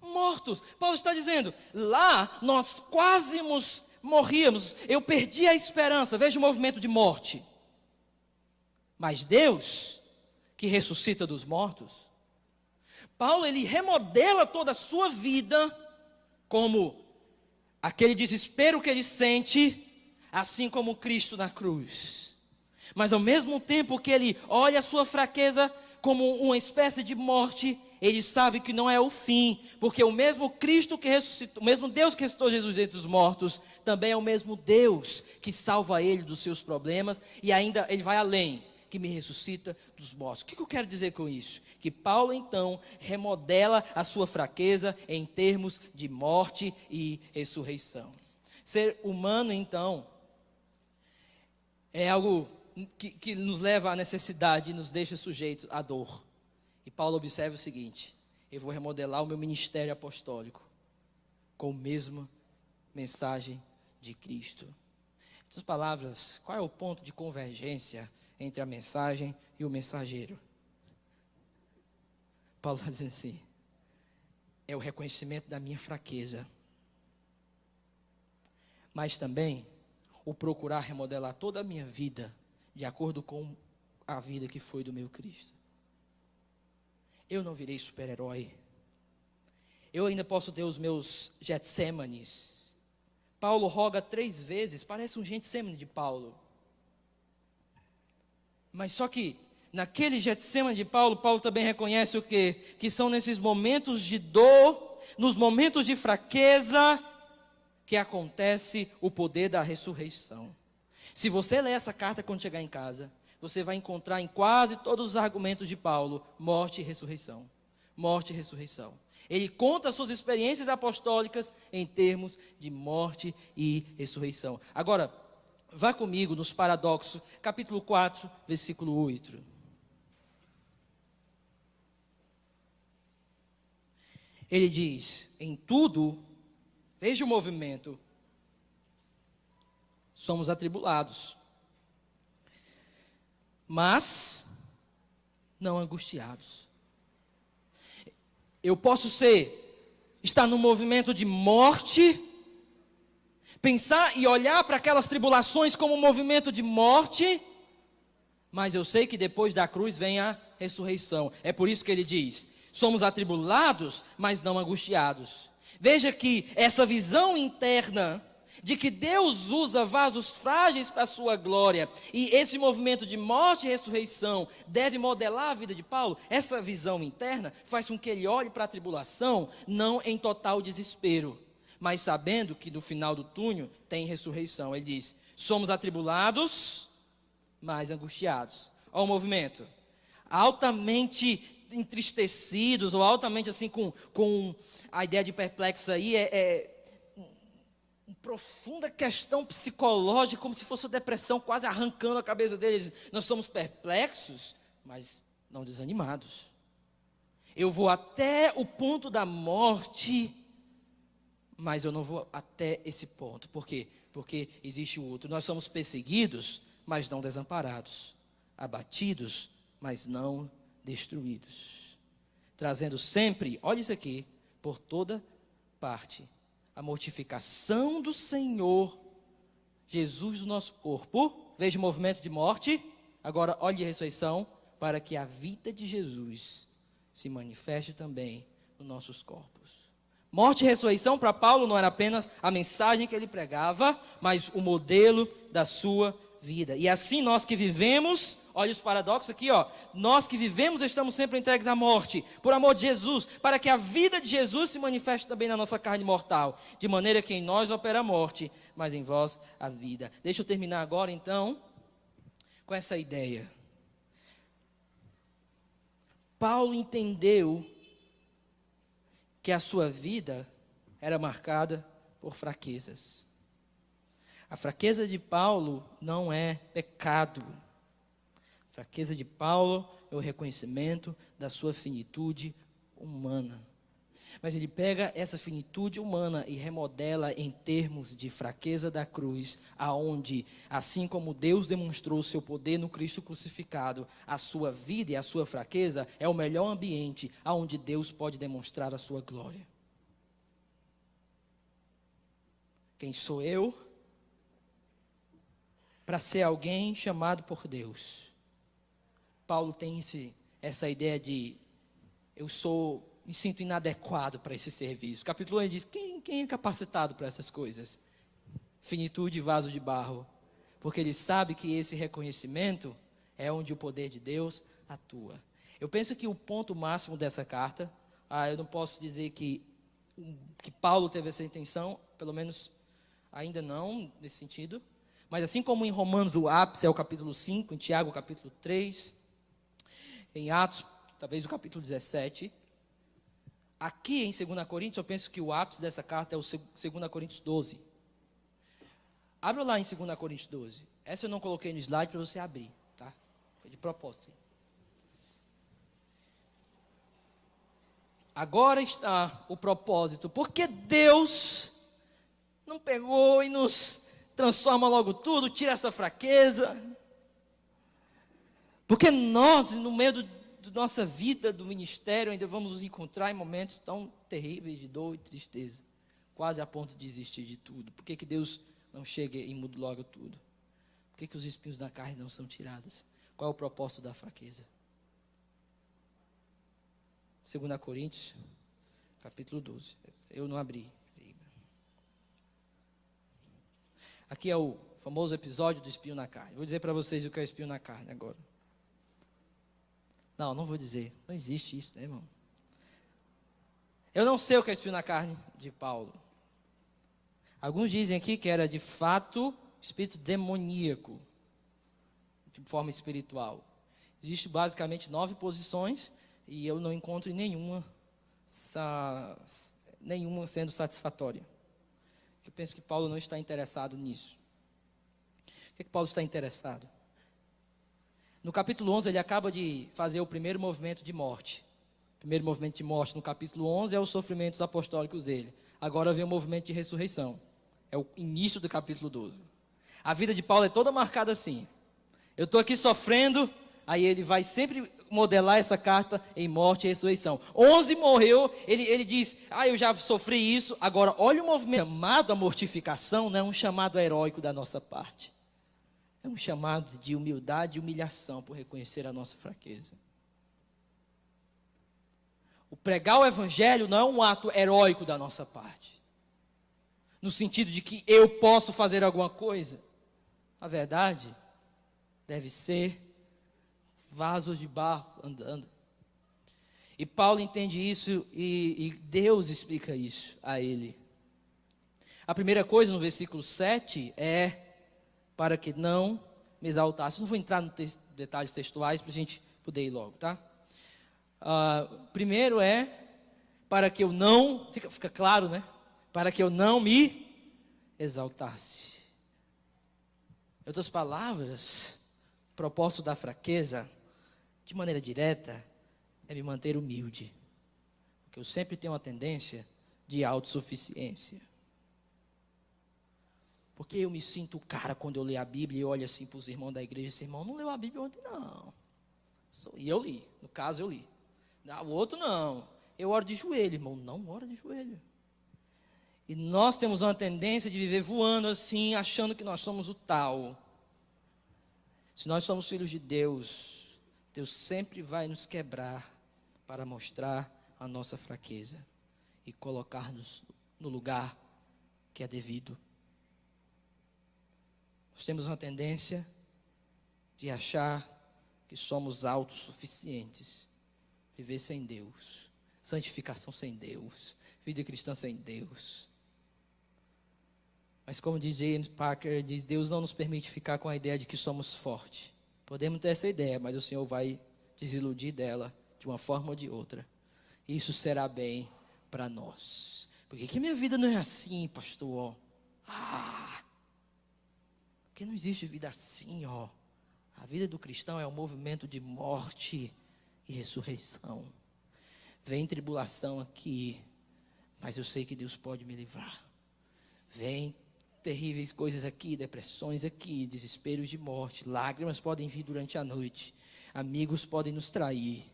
mortos. Paulo está dizendo, lá nós quase morríamos, eu perdi a esperança, veja o movimento de morte. Mas Deus, que ressuscita dos mortos, Paulo ele remodela toda a sua vida, como aquele desespero que ele sente, assim como Cristo na cruz. Mas ao mesmo tempo que ele olha a sua fraqueza como uma espécie de morte, ele sabe que não é o fim, porque o mesmo Cristo que ressuscitou, o mesmo Deus que ressuscitou Jesus dentre os mortos, também é o mesmo Deus que salva ele dos seus problemas, e ainda ele vai além, que me ressuscita dos mortos. O que eu quero dizer com isso? Que Paulo então remodela a sua fraqueza em termos de morte e ressurreição. Ser humano então é algo que nos leva à necessidade e nos deixa sujeitos à dor. E Paulo observa o seguinte, eu vou remodelar o meu ministério apostólico com a mesma mensagem de Cristo. Essas palavras, qual é o ponto de convergência entre a mensagem e o mensageiro? Paulo está dizendo assim, é o reconhecimento da minha fraqueza, mas também o procurar remodelar toda a minha vida de acordo com a vida que foi do meu Cristo. Eu não virei super-herói. Eu ainda posso ter os meus Getsêmanes. Paulo roga 3 vezes, parece um Getsêmane de Paulo. Mas só que, naquele Getsêmane de Paulo, Paulo também reconhece o quê? Que são nesses momentos de dor, nos momentos de fraqueza, que acontece o poder da ressurreição. Se você ler essa carta quando chegar em casa, você vai encontrar em quase todos os argumentos de Paulo, morte e ressurreição. Morte e ressurreição. Ele conta as suas experiências apostólicas em termos de morte e ressurreição. Agora, vá comigo nos Paradoxos, capítulo 4, versículo 8. Ele diz, em tudo, veja o movimento, somos atribulados, mas não angustiados. Eu posso estar no movimento de morte, pensar e olhar para aquelas tribulações como um movimento de morte, mas eu sei que depois da cruz vem a ressurreição. É por isso que ele diz, somos atribulados, mas não angustiados. Veja que essa visão interna de que Deus usa vasos frágeis para a sua glória, e esse movimento de morte e ressurreição deve modelar a vida de Paulo, essa visão interna faz com que ele olhe para a tribulação, não em total desespero, mas sabendo que no final do túnel tem ressurreição. Ele diz, somos atribulados, mas angustiados. Olha o movimento, altamente entristecidos, ou altamente assim com a ideia de perplexo aí, uma profunda questão psicológica, como se fosse uma depressão quase arrancando a cabeça deles. Nós somos perplexos, mas não desanimados. Eu vou até o ponto da morte, mas eu não vou até esse ponto. Por quê? Porque existe o outro. Nós somos perseguidos, mas não desamparados. Abatidos, mas não destruídos. Trazendo sempre, olha isso aqui, por toda parte, a mortificação do Senhor, Jesus do nosso corpo. Veja o movimento de morte. Agora olhe a ressurreição, para que a vida de Jesus se manifeste também nos nossos corpos. Morte e ressurreição para Paulo não era apenas a mensagem que ele pregava, mas o modelo da sua vida. E assim nós que vivemos, olha os paradoxos aqui, ó. Nós que vivemos estamos sempre entregues à morte, por amor de Jesus, para que a vida de Jesus se manifeste também na nossa carne mortal, de maneira que em nós opera a morte, mas em vós a vida. Deixa eu terminar agora então com essa ideia. Paulo entendeu que a sua vida era marcada por fraquezas. A fraqueza de Paulo não é pecado. A fraqueza de Paulo é o reconhecimento da sua finitude humana. Mas ele pega essa finitude humana e remodela em termos de fraqueza da cruz, aonde, assim como Deus demonstrou o seu poder no Cristo crucificado, a sua vida e a sua fraqueza é o melhor ambiente aonde Deus pode demonstrar a sua glória. Quem sou eu para ser alguém chamado por Deus? Paulo tem essa ideia de me sinto inadequado para esse serviço. Capítulo 1 ele diz, quem é capacitado para essas coisas? Finitude e vaso de barro. Porque ele sabe que esse reconhecimento é onde o poder de Deus atua. Eu penso que o ponto máximo dessa carta, eu não posso dizer que Paulo teve essa intenção, pelo menos ainda não, nesse sentido. Mas assim como em Romanos o ápice é o capítulo 5, em Tiago o capítulo 3, em Atos, talvez o capítulo 17, aqui em 2 Coríntios, eu penso que o ápice dessa carta é o 2 Coríntios 12. Abra lá em 2 Coríntios 12. Essa eu não coloquei no slide para você abrir, tá? Foi de propósito. Agora está o propósito, porque Deus não pegou e nos transforma logo tudo, tira essa fraqueza. Porque nós, no meio da nossa vida, do ministério, ainda vamos nos encontrar em momentos tão terríveis de dor e tristeza, quase a ponto de desistir de tudo. Por que Deus não chega e muda logo tudo? Por que os espinhos da carne não são tirados? Qual é o propósito da fraqueza? 2 Coríntios, capítulo 12. Eu não abri. Aqui é o famoso episódio do espinho na carne. Vou dizer para vocês o que é espinho na carne agora. Não vou dizer. Não existe isso, né, irmão? Eu não sei o que é espinho na carne de Paulo. Alguns dizem aqui que era de fato espírito demoníaco, de forma espiritual. Existem basicamente 9 posições e eu não encontro nenhuma sendo satisfatória. Eu penso que Paulo não está interessado nisso. O que Paulo está interessado? No capítulo 11, ele acaba de fazer o primeiro movimento de morte. O primeiro movimento de morte no capítulo 11 é os sofrimentos apostólicos dele. Agora vem o movimento de ressurreição. É o início do capítulo 12. A vida de Paulo é toda marcada assim. Eu estou aqui sofrendo, aí ele vai sempre modelar essa carta em morte e ressurreição. 11 morreu, ele diz, eu já sofri isso. Agora, olha o movimento. O chamado à mortificação não é um chamado heróico da nossa parte. É um chamado de humildade e humilhação por reconhecer a nossa fraqueza. O pregar o evangelho não é um ato heróico da nossa parte. No sentido de que eu posso fazer alguma coisa. A verdade deve ser vasos de barro andando. E Paulo entende isso e Deus explica isso a ele. A primeira coisa no versículo 7 é para que não me exaltasse. Não vou entrar nos detalhes textuais para a gente poder ir logo, tá? Primeiro é para que eu não, fica claro, né? Para que eu não me exaltasse. Em outras palavras, o propósito da fraqueza, de maneira direta, é me manter humilde. Porque eu sempre tenho uma tendência de autossuficiência. Porque eu me sinto o cara quando eu leio a Bíblia e olho assim para os irmãos da igreja. Esse irmão não leu a Bíblia ontem, não. E eu li, no caso eu li. O outro não. Eu oro de joelho, irmão. Não ora de joelho. E nós temos uma tendência de viver voando assim, achando que nós somos o tal. Se nós somos filhos de Deus, Deus sempre vai nos quebrar para mostrar a nossa fraqueza e colocar-nos no lugar que é devido. Nós temos uma tendência de achar que somos autossuficientes, viver sem Deus, santificação sem Deus, vida cristã sem Deus. Mas como diz James Packer, diz, Deus não nos permite ficar com a ideia de que somos fortes. Podemos ter essa ideia, mas o Senhor vai desiludir dela de uma forma ou de outra. Isso será bem para nós. Por que minha vida não é assim, pastor? Porque não existe vida assim, ó. A vida do cristão é um movimento de morte e ressurreição. Vem tribulação aqui, mas eu sei que Deus pode me livrar. Vem terríveis coisas aqui, depressões aqui, desesperos de morte, lágrimas podem vir durante a noite, amigos podem nos trair,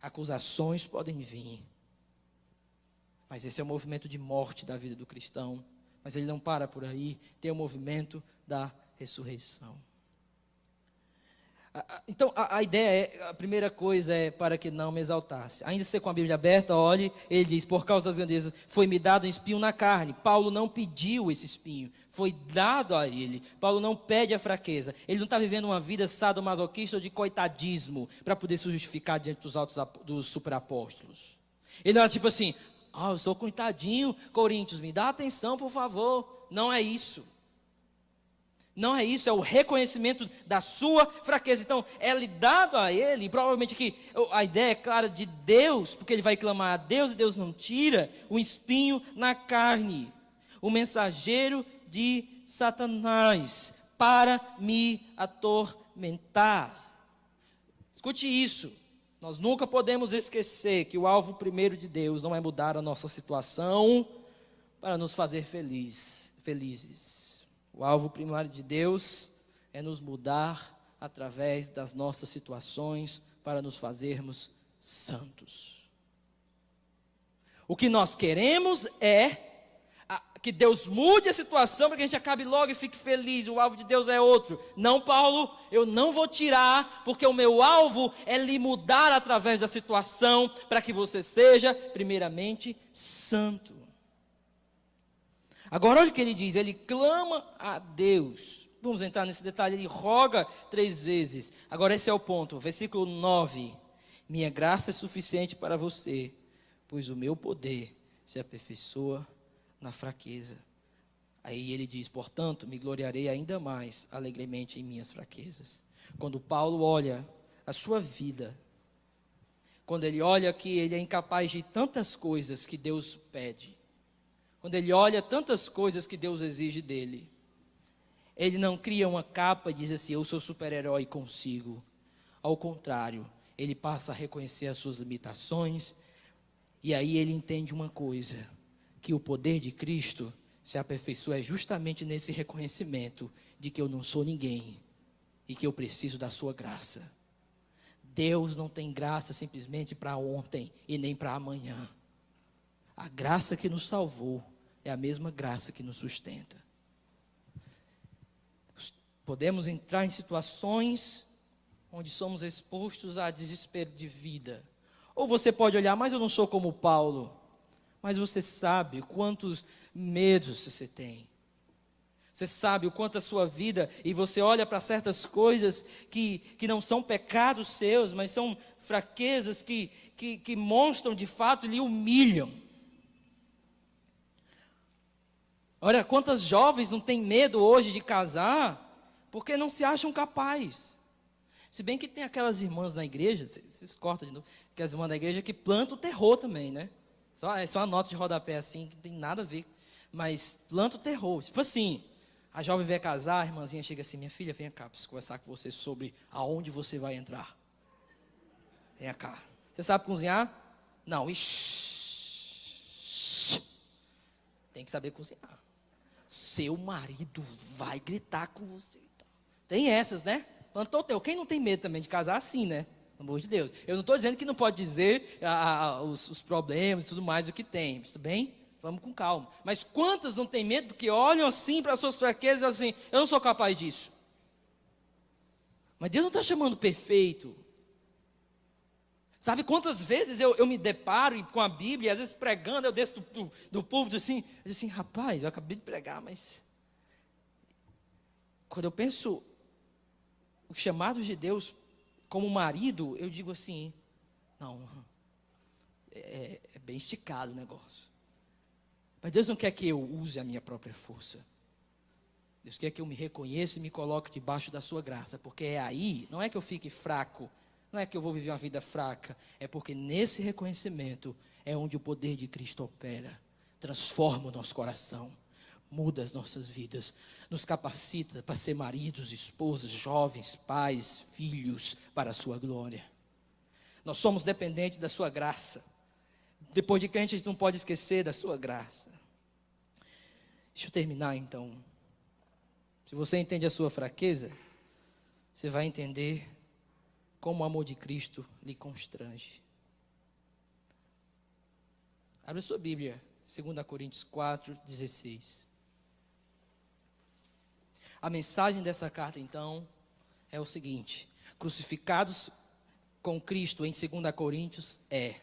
acusações podem vir. Mas esse é o movimento de morte da vida do cristão. Mas ele não para por aí, tem o movimento da ressurreição. Então, a ideia a primeira coisa é para que não me exaltasse. Ainda se com a Bíblia aberta, olhe, ele diz, por causa das grandezas, foi me dado um espinho na carne. Paulo não pediu esse espinho, foi dado a ele. Paulo não pede a fraqueza. Ele não está vivendo uma vida sadomasoquista ou de coitadismo, para poder se justificar diante dos superapóstolos. Ele não é tipo assim, eu sou coitadinho, Coríntios, me dá atenção, por favor. Não é isso. Não é isso, é o reconhecimento da sua fraqueza. Então, é lhe dado a ele, e provavelmente aqui a ideia é clara de Deus, porque ele vai clamar a Deus e Deus não tira, o espinho na carne, o mensageiro de Satanás, para me atormentar. Escute isso, nós nunca podemos esquecer que o alvo primeiro de Deus não é mudar a nossa situação para nos fazer felizes. O alvo primário de Deus é nos mudar através das nossas situações para nos fazermos santos. O que nós queremos é que Deus mude a situação para que a gente acabe logo e fique feliz. O alvo de Deus é outro. Não, Paulo, eu não vou tirar, porque o meu alvo é lhe mudar através da situação para que você seja, primeiramente, santo. Agora olha o que ele diz, ele clama a Deus. Vamos entrar nesse detalhe, ele roga 3 vezes. Agora esse é o ponto, versículo 9. Minha graça é suficiente para você, pois o meu poder se aperfeiçoa na fraqueza. Aí ele diz, portanto, me gloriarei ainda mais alegremente em minhas fraquezas. Quando Paulo olha a sua vida, quando ele olha que ele é incapaz de tantas coisas que Deus pede, quando ele olha tantas coisas que Deus exige dele, ele não cria uma capa e diz assim, eu sou super-herói e consigo. Ao contrário, ele passa a reconhecer as suas limitações, e aí ele entende uma coisa, que o poder de Cristo se aperfeiçoa justamente nesse reconhecimento de que eu não sou ninguém, e que eu preciso da sua graça. Deus não tem graça simplesmente para ontem, e nem para amanhã. A graça que nos salvou é a mesma graça que nos sustenta. Podemos entrar em situações onde somos expostos a desespero de vida. Ou você pode olhar, mas eu não sou como Paulo. Mas você sabe quantos medos você tem. Você sabe o quanto a sua vida, e você olha para certas coisas que não são pecados seus, mas são fraquezas que mostram de fato e lhe humilham. Olha, quantas jovens não têm medo hoje de casar, porque não se acham capazes. Se bem que tem aquelas irmãs na igreja, vocês cortam de novo, aquelas irmãs da igreja que plantam o terror também, né? É só uma nota de rodapé assim, que não tem nada a ver, mas planta o terror. Tipo assim, a jovem vai casar, a irmãzinha chega assim, minha filha, venha cá, preciso conversar com você sobre aonde você vai entrar. Venha cá. Você sabe cozinhar? Não, tem que saber cozinhar. Seu marido vai gritar com você. Tem essas, né? Plantou o teu. Quem não tem medo também de casar assim, né? Pelo amor de Deus. Eu não estou dizendo que não pode dizer os problemas e tudo mais o que tem. Tudo bem? Vamos com calma. Mas quantas não têm medo porque olham assim para as suas fraquezas e assim, eu não sou capaz disso. Mas Deus não está chamando perfeito. Sabe quantas vezes eu me deparo com a Bíblia, e às vezes pregando, eu desço do púlpito assim, eu digo assim, rapaz, eu acabei de pregar, mas quando eu penso os chamados de Deus como marido, eu digo assim, não, é bem esticado o negócio. Mas Deus não quer que eu use a minha própria força. Deus quer que eu me reconheça e me coloque debaixo da sua graça, porque é aí, não é que eu fique fraco, não é que eu vou viver uma vida fraca, é porque nesse reconhecimento é onde o poder de Cristo opera, transforma o nosso coração, muda as nossas vidas, nos capacita para ser maridos, esposas, jovens, pais, filhos, para a sua glória. Nós somos dependentes da sua graça. Depois de crente, a gente não pode esquecer da sua graça. Deixa eu terminar então. Se você entende a sua fraqueza, você vai entender como o amor de Cristo lhe constrange. Abra sua Bíblia, 2 Coríntios 4, 16. A mensagem dessa carta, então, é o seguinte: crucificados com Cristo em 2 Coríntios é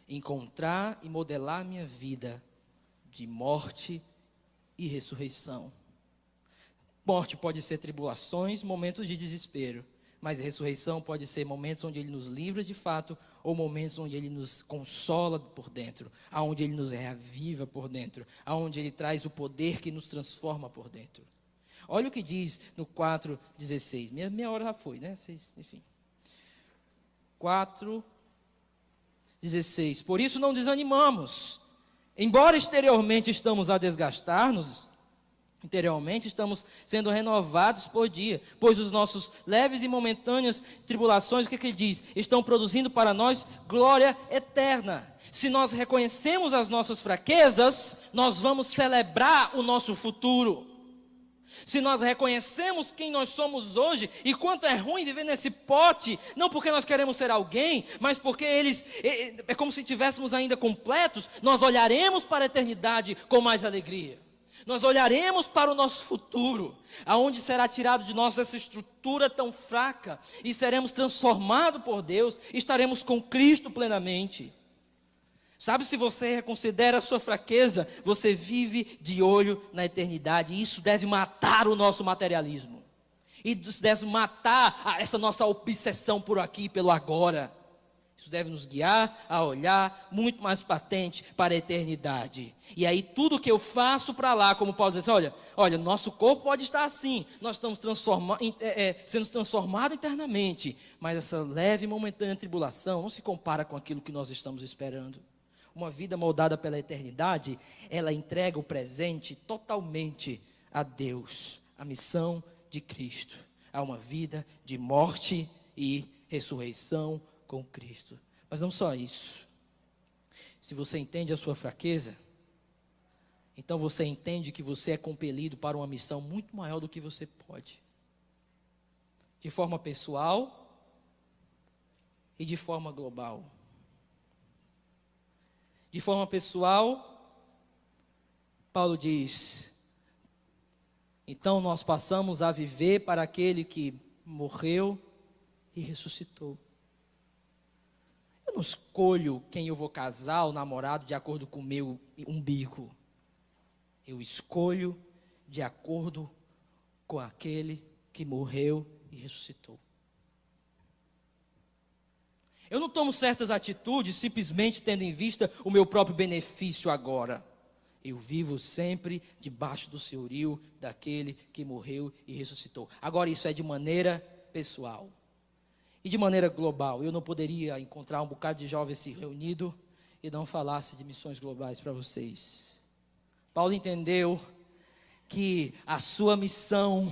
encontrar e modelar minha vida de morte e ressurreição. Morte pode ser tribulações, momentos de desespero, mas a ressurreição pode ser momentos onde Ele nos livra de fato, ou momentos onde Ele nos consola por dentro, aonde Ele nos reaviva por dentro, aonde Ele traz o poder que nos transforma por dentro. Olha o que diz no 4,16. Minha hora já foi, né? Enfim. 4,16. Por isso não desanimamos. Embora exteriormente estamos a desgastar-nos, interiormente estamos sendo renovados por dia, pois os nossos leves e momentâneas tribulações, o que ele diz? Estão produzindo para nós glória eterna. Se nós reconhecemos as nossas fraquezas, nós vamos celebrar o nosso futuro. Se nós reconhecemos quem nós somos hoje e quanto é ruim viver nesse pote, não porque nós queremos ser alguém, mas porque é como se estivéssemos ainda completos, nós olharemos para a eternidade com mais alegria. Nós olharemos para o nosso futuro, aonde será tirado de nós essa estrutura tão fraca e seremos transformados por Deus, estaremos com Cristo plenamente. Sabe, se você reconsidera a sua fraqueza, você vive de olho na eternidade. E isso deve matar o nosso materialismo. E isso deve matar essa nossa obsessão por aqui, pelo agora. Isso deve nos guiar a olhar muito mais patente para a eternidade. E aí tudo que eu faço para lá, como Paulo diz assim, olha, nosso corpo pode estar assim, nós estamos sendo transformados eternamente. Mas essa leve e momentânea tribulação não se compara com aquilo que nós estamos esperando. Uma vida moldada pela eternidade, ela entrega o presente totalmente a Deus, a missão de Cristo. Há uma vida de morte e ressurreição com Cristo. Mas não só isso. Se você entende a sua fraqueza, então você entende que você é compelido para uma missão muito maior do que você pode. De forma pessoal e de forma global. De forma pessoal, Paulo diz: então nós passamos a viver para aquele que morreu e ressuscitou. Eu não escolho quem eu vou casar ou namorado de acordo com o meu umbigo. Eu escolho de acordo com aquele que morreu e ressuscitou. Eu não tomo certas atitudes simplesmente tendo em vista o meu próprio benefício agora. Eu vivo sempre debaixo do senhorio daquele que morreu e ressuscitou. Agora isso é de maneira pessoal. E de maneira global. Eu não poderia encontrar um bocado de jovens se reunido e não falasse de missões globais para vocês. Paulo entendeu que a sua missão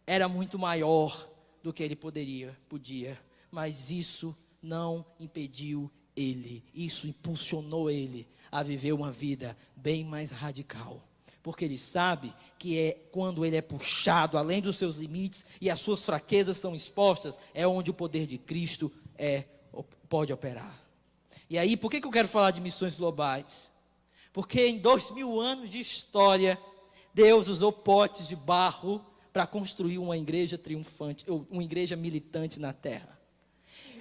era muito maior do que ele podia. Mas isso não impediu ele, isso impulsionou ele a viver uma vida bem mais radical, porque ele sabe que é quando ele é puxado além dos seus limites e as suas fraquezas são expostas, é onde o poder de Cristo pode operar. E aí, por que eu quero falar de missões globais? Porque em 2000 anos de história, Deus usou potes de barro para construir uma igreja triunfante, uma igreja militante na terra.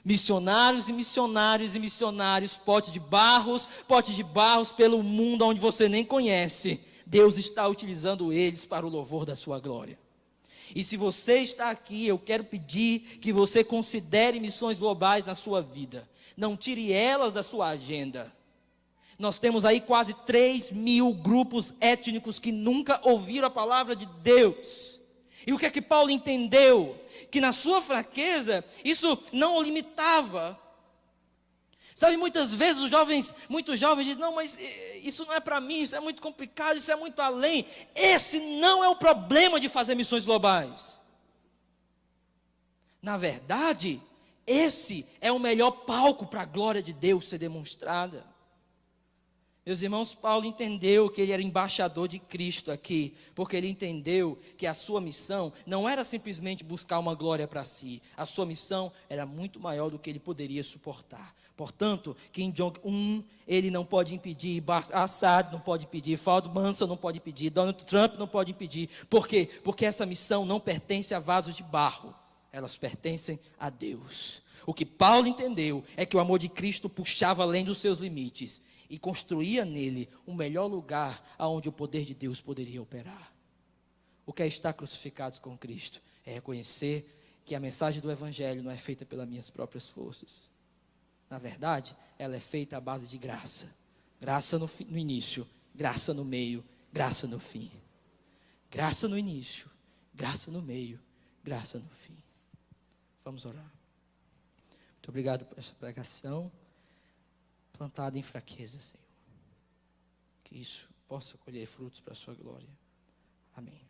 Missionários e missionários e missionários, potes de barros pelo mundo onde você nem conhece. Deus está utilizando eles para o louvor da sua glória. E se você está aqui, eu quero pedir que você considere missões globais na sua vida. Não tire elas da sua agenda. Nós temos aí quase 3.000 grupos étnicos que nunca ouviram a palavra de Deus. E o que é que Paulo entendeu? Que na sua fraqueza, isso não o limitava. Sabe, muitas vezes muitos jovens dizem, não, mas isso não é para mim, isso é muito complicado, isso é muito além. Esse não é o problema de fazer missões globais. Na verdade, esse é o melhor palco para a glória de Deus ser demonstrada. Meus irmãos, Paulo entendeu que ele era embaixador de Cristo aqui, porque ele entendeu que a sua missão não era simplesmente buscar uma glória para si, a sua missão era muito maior do que ele poderia suportar. Portanto, Kim Jong-un, ele não pode impedir, Assad não pode impedir, Ford Manson não pode impedir, Donald Trump não pode impedir. Por quê? Porque essa missão não pertence a vasos de barro, elas pertencem a Deus. O que Paulo entendeu é que o amor de Cristo puxava além dos seus limites e construía nele um melhor lugar aonde o poder de Deus poderia operar. O que é estar crucificados com Cristo? É reconhecer que a mensagem do Evangelho não é feita pelas minhas próprias forças. Na verdade, ela é feita à base de graça. Graça no início, graça no meio, graça no fim. Graça no início, graça no meio, graça no fim. Vamos orar. Muito obrigado por essa pregação plantada em fraqueza, Senhor. Que isso possa colher frutos para a sua glória. Amém.